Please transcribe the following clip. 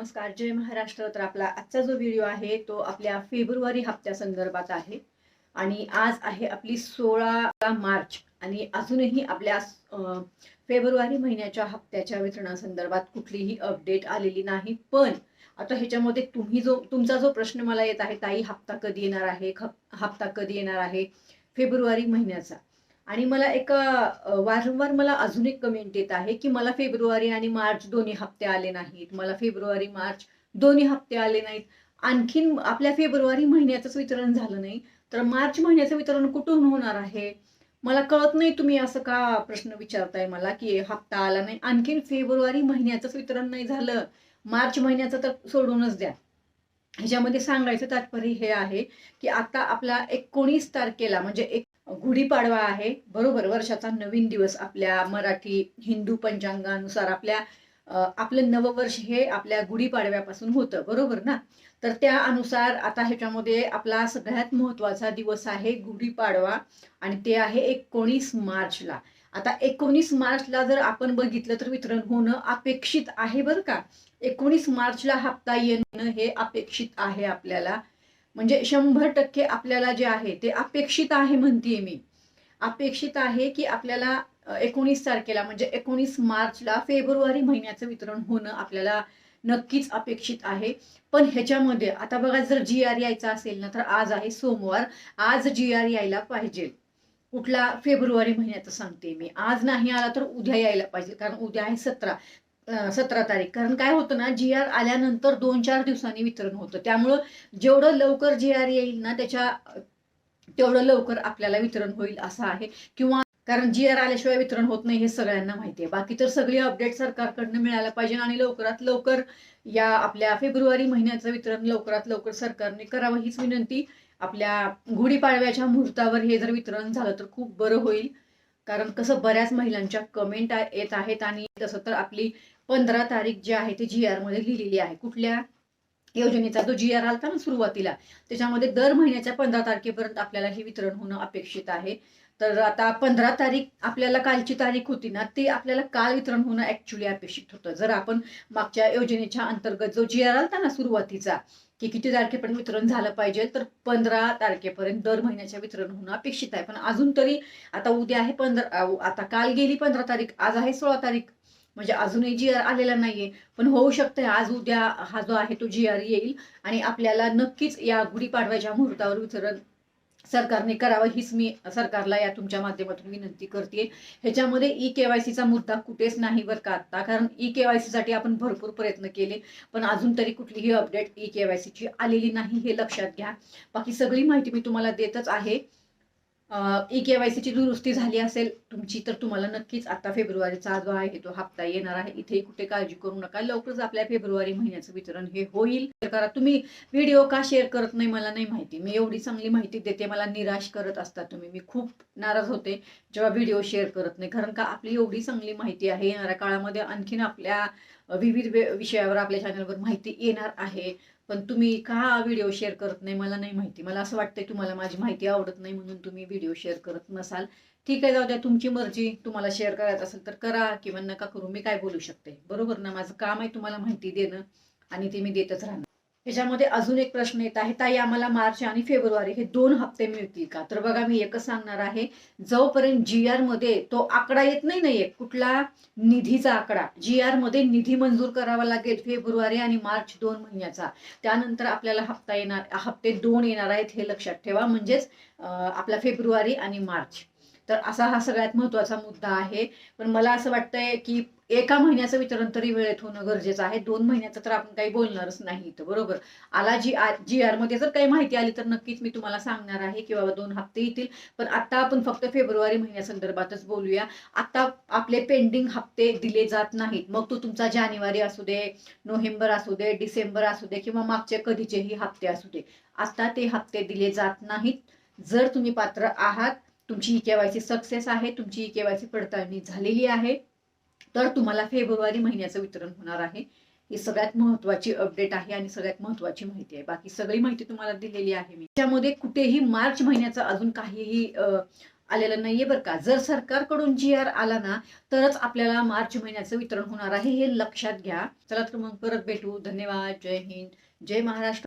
नमस्कार, जय महाराष्ट्र. तर आपला आजचा जो व्हिडिओ आहे तो आपल्या फेब्रुवारी हप्त्यासंदर्भात आहे आणि आज आहे आपली 16 मार्च आणि अजूनही आपल्या फेब्रुवारी महिन्याच्या हप्त्याच्या वितरणासंदर्भात कुठलीही अपडेट आलेली नाही. पण आता ह्याच्यामध्ये तुमचा जो प्रश्न मला येत आहे, ताई हप्ता कधी येणार आहे, हप्ता कधी येणार आहे फेब्रुवारी महिन्याचा. आणि मला वारंवार मला अजून एक कमेंट येत आहे की मला फेब्रुवारी आणि मार्च दोन्ही हप्ते आले नाहीत, मला फेब्रुवारी मार्च दोन्ही हप्ते आले नाहीत. आणखीन आपल्या फेब्रुवारी महिन्याचंच वितरण झालं नाही तर मार्च महिन्याचं वितरण कुठून होणार आहे मला कळत नाही. तुम्ही असं का प्रश्न विचारताय मला की हप्ता आला नाही, आणखीन फेब्रुवारी महिन्याचंच वितरण नाही झालं, मार्च महिन्याचं तर सोडूनच द्या. ह्याच्यामध्ये सांगायचं तात्पर्य हे आहे की आता आपला 19 तारखेला म्हणजे गुढीपाडवा आहे, बरोबर. वर्षाचा नवीन दिवस आपल्या मराठी हिंदू पंचांगानुसार आपलं नववर्ष हे आपल्या गुढीपाडव्यापासून होतं, बरोबर ना. तर त्या अनुसार आता ह्याच्यामध्ये आपला सगळ्यात महत्वाचा दिवस आहे गुढीपाडवा आणि ते आहे 19 मार्चला. आता 19 मार्चला जर आपण बघितलं तर वितरण होणं अपेक्षित आहे, बरं का. 19 मार्चला हप्ता येणं हे अपेक्षित आहे आपल्याला, म्हणजे 100% आपल्याला जे आहे ते अपेक्षित आहे. म्हणतीये मी अपेक्षित आहे की आपल्याला 19 तारखेला म्हणजे 19 मार्चला फेब्रुवारी महिन्याचं वितरण होणं आपल्याला नक्कीच अपेक्षित आहे. पण ह्याच्यामध्ये आता बघा, जर जी आर यायचा असेल ना तर आज आहे सोमवार, आज जी आर यायला पाहिजे. कुठला फेब्रुवारी महिन्याचं सांगते मी. आज नाही आला तर उद्या यायला पाहिजे, कारण उद्या आहे 17 तारीख. कारण काय होतं ना, जी आर आल्यानंतर 2-4 दिवसांनी वितरण होतं, त्यामुळं जेवढं लवकर जी आर येईल ना तेवढं लवकर आपल्याला वितरण होईल असं आहे. किंवा कारण जी आर आल्याशिवाय वितरण होत नाही हे सगळ्यांना माहिती आहे. बाकी तर सगळी अपडेट सरकारकडनं मिळायला पाहिजे आणि लवकरात लवकर या आपल्या फेब्रुवारी महिन्याचं वितरण लवकरात लवकर सरकारने करावं हीच विनंती. आपल्या गुढीपाडव्याच्या मुहूर्तावर हे जर वितरण झालं तर खूप बरं होईल. कारण कसं बऱ्याच महिलांच्या कमेंट येत आहेत आणि तसं तर आपली 15 तारीख जी आहे ती जी आर मध्ये लिहिलेली आहे. कुठल्या योजनेचा जो जी आर आलता ना सुरुवातीला, त्याच्यामध्ये दर महिन्याच्या 15 तारखेपर्यंत आपल्याला हे वितरण होणं अपेक्षित आहे. तर आता 15 तारीख आपल्याला कालची तारीख होती ना, ती आपल्याला काल वितरण होणं ऍक्च्युली अपेक्षित होतं. जर आपण मागच्या योजनेच्या अंतर्गत जो जी आर आलता ना सुरुवातीचा की किती तारखेपर्यंत वितरण झालं पाहिजे, तर 15 तारखेपर्यंत दर महिन्याच्या वितरण होणं अपेक्षित आहे. पण अजून तरी आता उद्या आहे 15, आता काल गेली 15 तारीख, आज आहे 16 तारीख, म्हणजे अजूनही जी आर आलेला नाहीये. पण होऊ शकते आज उद्या हा जो आहे तो जी आर येईल आणि आपल्याला नक्कीच या गुढीपाडव्याच्या मुहूर्तावर वितरण सरकारने करावं हीच मी सरकारला या तुमच्या माध्यमातून विनंती करते. ह्याच्यामध्ये ई केवायसीचा मुद्दा कुठेच नाही बरं का आता, कारण ई केवायसी साठी आपण भरपूर प्रयत्न केले पण अजून तरी कुठलीही अपडेट ई केवायसीची आलेली नाही, हे लक्षात घ्या. बाकी सगळी माहिती मी तुम्हाला देतच आहे. ई केवायसीची दुरुस्ती झाली असेल तुमची तर तुम्हाला नक्कीच आता फेब्रुवारीचा जो आहे तो हप्ता येणार आहे. इथे कुठे काळजी करू नका, लवकरच आपल्या फेब्रुवारी महिन्याचं वितरण हे होईल. करा. तुम्ही व्हिडिओ का शेअर करत नाही मला नाही माहिती. मी एवढी चांगली माहिती देते, मला निराश करत असता तुम्ही. मी खूप नाराज होते जेव्हा व्हिडिओ शेअर करत नाही, कारण का आपली एवढी चांगली माहिती आहे. येणाऱ्या काळामध्ये आणखीन आपल्या विविध विषयावर आपल्या चॅनलवर माहिती येणार आहे. पण तुम्ही का व्हिडिओ शेअर करत नाही मला नाही माहिती. मला असं वाटतंय तुम्हाला माझी माहिती आवडत नाही म्हणून तुम्ही व्हिडिओ शेअर करत नसाल. ठीक आहे, जाऊ द्या, तुमची मर्जी. तुम्हाला शेअर करायचं असेल तर करा किंवा नका करू, मी काय बोलू शकते, बरोबर ना. माझं काम आहे तुम्हाला माहिती देणं आणि ते मी देतच राहणार. ह्याच्यामध्ये अजून एक प्रश्न येत आहे, ताई आम्हाला मार्च आणि फेब्रुवारी हे 2 हप्ते मिळतील का. तर बघा, मी एकच सांगणार आहे, जोपर्यंत जी आर मध्ये तो आकडा येत नाही ना, एक कुठला निधीचा आकडा, जी आर मध्ये निधी मंजूर करावा लागेल फेब्रुवारी आणि मार्च 2 महिन्याचा, त्यानंतर आपल्याला हप्ते 2 येणार आहेत, हे लक्षात ठेवा. म्हणजेच आपला फेब्रुवारी आणि मार्च. तर असा हा सगळ्यात महत्वाचा मुद्दा आहे. पण मला असं वाटतंय की एका महिन्याचं वितरण तरी वेळेत होणं गरजेचं आहे. 2 महिन्याचं तर आपण काही बोलणारच नाही, तर बरोबर. जी आर मध्ये जर काही माहिती आली तर नक्कीच मी तुम्हाला सांगणार आहे की बाबा 2 हप्ते येतील. पण आता आपण फक्त फेब्रुवारी महिन्यासंदर्भातच बोलूया. आता आपले पेंडिंग हप्ते दिले जात नाहीत, मग तो तुमचा जानेवारी असू दे, नोव्हेंबर असू दे, डिसेंबर असू दे किंवा मागचे कधीचेही हप्ते असू दे, आता ते हप्ते दिले जात नाहीत. जर तुम्ही पात्र आहात, तुमची ई केवायसी सक्सेस आहे, तुमची ई केवायसी पडताळणी झालेली आहे, तर तुम्हाला फेब्रुवारी महिन्याचं वितरण होणार आहे. ही सगळ्यात महत्वाची अपडेट आहे आणि सगळ्यात महत्वाची माहिती आहे. बाकी सगळी माहिती तुम्हाला दिलेली आहे मी. त्यामध्ये कुठेही मार्च महिन्याचं अजून काहीही आलेलं नाहीये बरं का. जर सरकारकडून GR आला ना तरच आपल्याला मार्च महिन्याचं वितरण होणार आहे, हे लक्षात घ्या. चला तर मग परत भेटू. धन्यवाद. जय हिंद. जय महाराष्ट्र.